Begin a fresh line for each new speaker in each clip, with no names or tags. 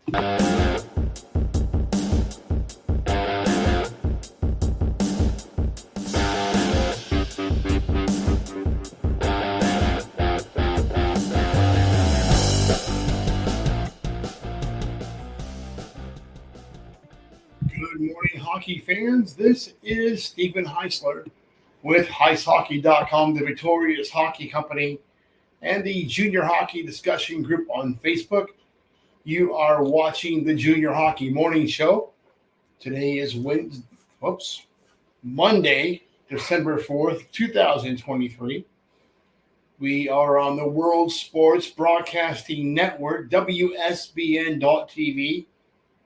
Good morning, hockey fans. This is Stephen Heisler with HeisHockey.com, the Victorious Hockey Company, and the Junior Hockey Discussion Group on Facebook. You are watching the Junior Hockey Morning Show. Today is Monday, December 4th, 2023. We are on the World Sports Broadcasting Network, WSBN.TV,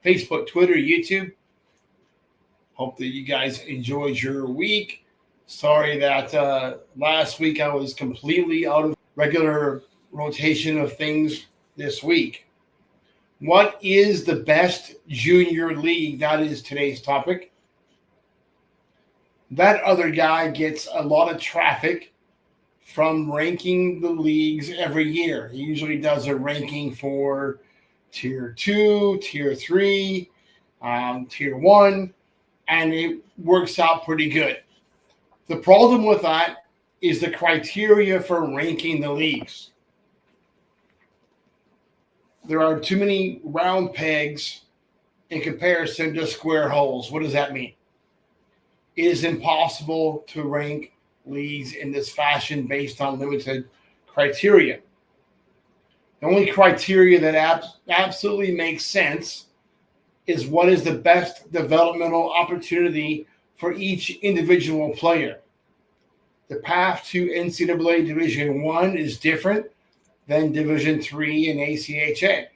Facebook, Twitter, YouTube. Hope that you guys enjoyed your week. Sorry that last week I was completely out of regular rotation of things this week. What is the best junior league? That is today's topic. That other guy gets a lot of traffic from ranking the leagues every year. He usually does a ranking for Tier 2, Tier 3, Tier 1. And it works out pretty good. The problem with that is the criteria for ranking the leagues. There are too many round pegs in comparison to square holes. What does that mean? It is impossible to rank leagues in this fashion based on limited criteria. The only criteria that absolutely makes sense is what is the best developmental opportunity for each individual player. The path to NCAA Division I is different than Division III and ACHA.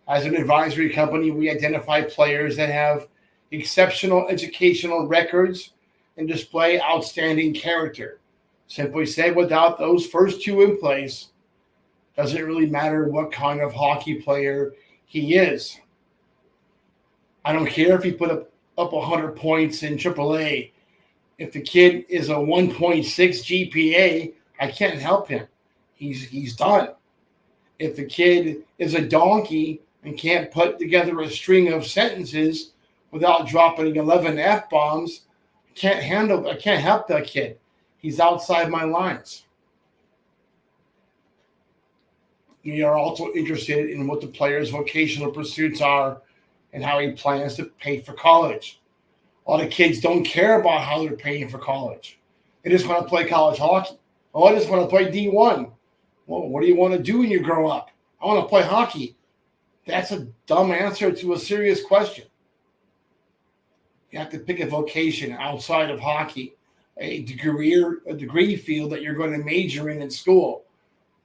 As an advisory company, we identify players that have exceptional educational records and display outstanding character. Simply said, without those first two in place, doesn't really matter what kind of hockey player he is. I don't care if he put up 100 points in AAA. If the kid is a 1.6 GPA, I can't help him. He's done. If the kid is a donkey and can't put together a string of sentences without dropping 11 F-bombs, I can't help that kid. He's outside my lines. We are also interested in what the player's vocational pursuits are and how he plans to pay for college. A lot of kids don't care about how they're paying for college. They just want to play college hockey. Oh, I just want to play D1. Well, what do you want to do when you grow up? I want to play hockey. That's a dumb answer to a serious question. You have to pick a vocation outside of hockey, a degree field that you're going to major in school.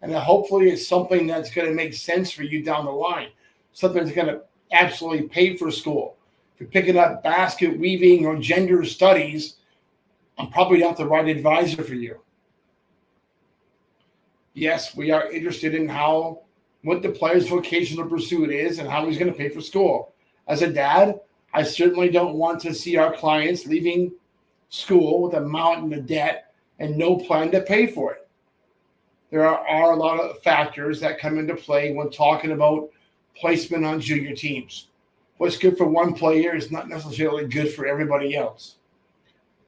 And hopefully it's something that's going to make sense for you down the line. Something that's going to absolutely pay for school. If you're picking up basket weaving or gender studies, I'm probably not the right advisor for you. Yes, we are interested in what the player's vocational pursuit is and how he's going to pay for school. As a dad, I certainly don't want to see our clients leaving school with a mountain of debt and no plan to pay for it. There are a lot of factors that come into play when talking about placement on junior teams. What's good for one player is not necessarily good for everybody else.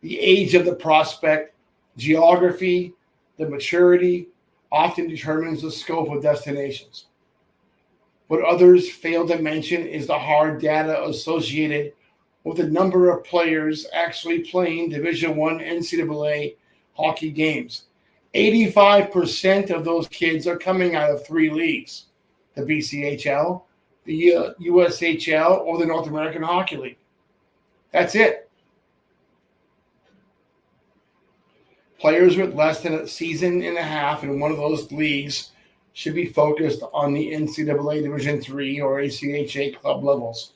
The age of the prospect, geography, the maturity often determines the scope of destinations. What others fail to mention is the hard data associated with the number of players actually playing Division I NCAA hockey games. 85% of those kids are coming out of three leagues: the BCHL, the USHL, or the North American Hockey League. That's it. Players with less than a season and a half in one of those leagues should be focused on the NCAA Division III or ACHA club levels.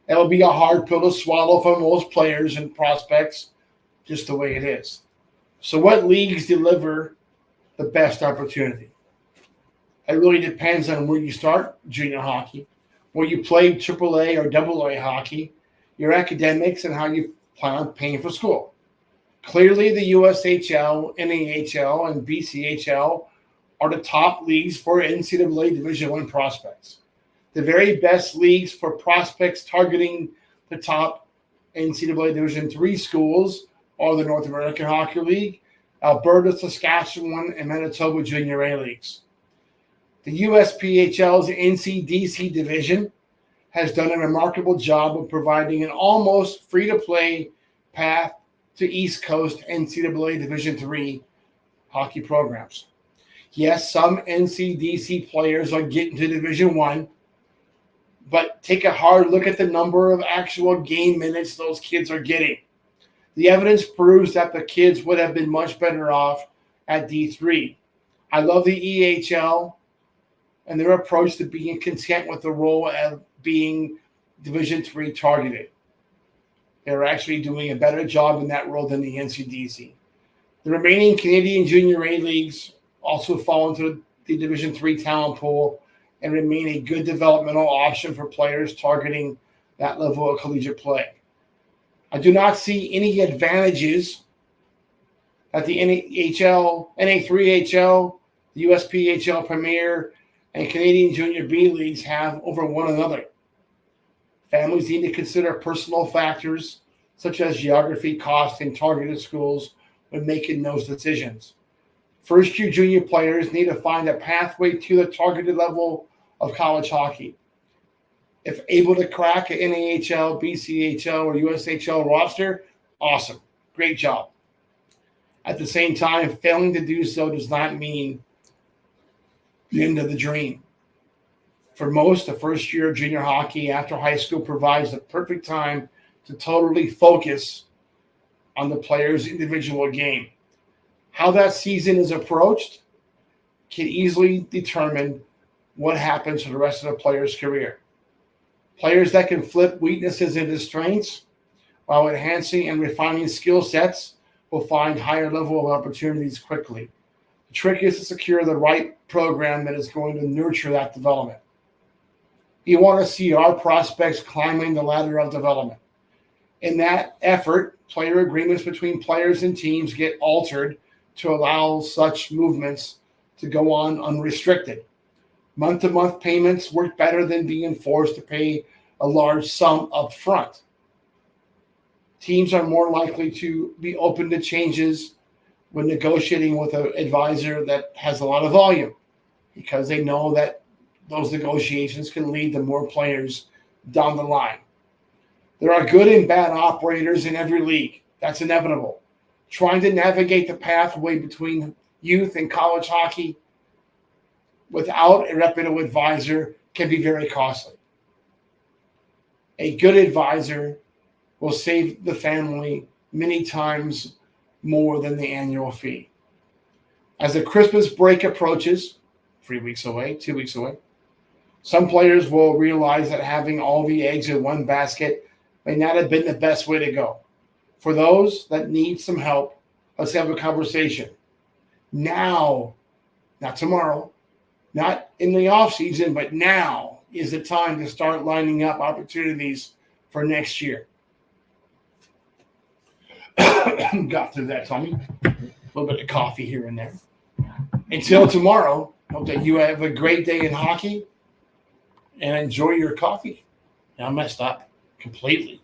That'll be a hard pill to swallow for most players and prospects, just the way it is. So what leagues deliver the best opportunity? It really depends on where you start junior hockey, where you play AAA or AA hockey, your academics, and how you plan on paying for school. Clearly, the USHL, NAHL, and BCHL are the top leagues for NCAA Division I prospects. The very best leagues for prospects targeting the top NCAA Division III schools are the North American Hockey League, Alberta, Saskatchewan, and Manitoba Junior A leagues. The USPHL's NCDC division has done a remarkable job of providing an almost free-to-play path to East Coast NCAA Division III hockey programs. Yes, some NCDC players are getting to Division I, but take a hard look at the number of actual game minutes those kids are getting. The evidence proves that the kids would have been much better off at D3. I love the EHL and their approach to being content with the role of being Division III targeted. They're actually doing a better job in that role than the NCDC. The remaining Canadian Junior A leagues also fall into the Division III talent pool and remain a good developmental option for players targeting that level of collegiate play. I do not see any advantages that the NAHL, NA3HL, the USPHL Premier, and Canadian Junior B leagues have over one another. Families need to consider personal factors such as geography, cost, and targeted schools when making those decisions. First-year junior players need to find a pathway to the targeted level of college hockey. If able to crack an NAHL, BCHL, or USHL roster, awesome. Great job. At the same time, failing to do so does not mean the end of the dream. For most, the first year of junior hockey after high school provides the perfect time to totally focus on the player's individual game. How that season is approached can easily determine what happens for the rest of the player's career. Players that can flip weaknesses into strengths while enhancing and refining skill sets will find higher level of opportunities quickly. The trick is to secure the right program that is going to nurture that development. You want to see our prospects climbing the ladder of development. In that effort, player agreements between players and teams get altered to allow such movements to go on unrestricted. Month-to-month payments work better than being forced to pay a large sum up front. Teams are more likely to be open to changes when negotiating with an advisor that has a lot of volume, because they know that those negotiations can lead to more players down the line. There are good and bad operators in every league. That's inevitable. Trying to navigate the pathway between youth and college hockey without a reputable advisor can be very costly. A good advisor will save the family many times more than the annual fee. As the Christmas break approaches, 3 weeks away, 2 weeks away, some players will realize that having all the eggs in one basket may not have been the best way to go. For those that need some help, let's have a conversation. Now, not tomorrow, not in the off season, but now is the time to start lining up opportunities for next year. Got through that, Tommy. A little bit of coffee here and there. Until tomorrow, hope that you have a great day in hockey and enjoy your coffee. Now I messed up completely.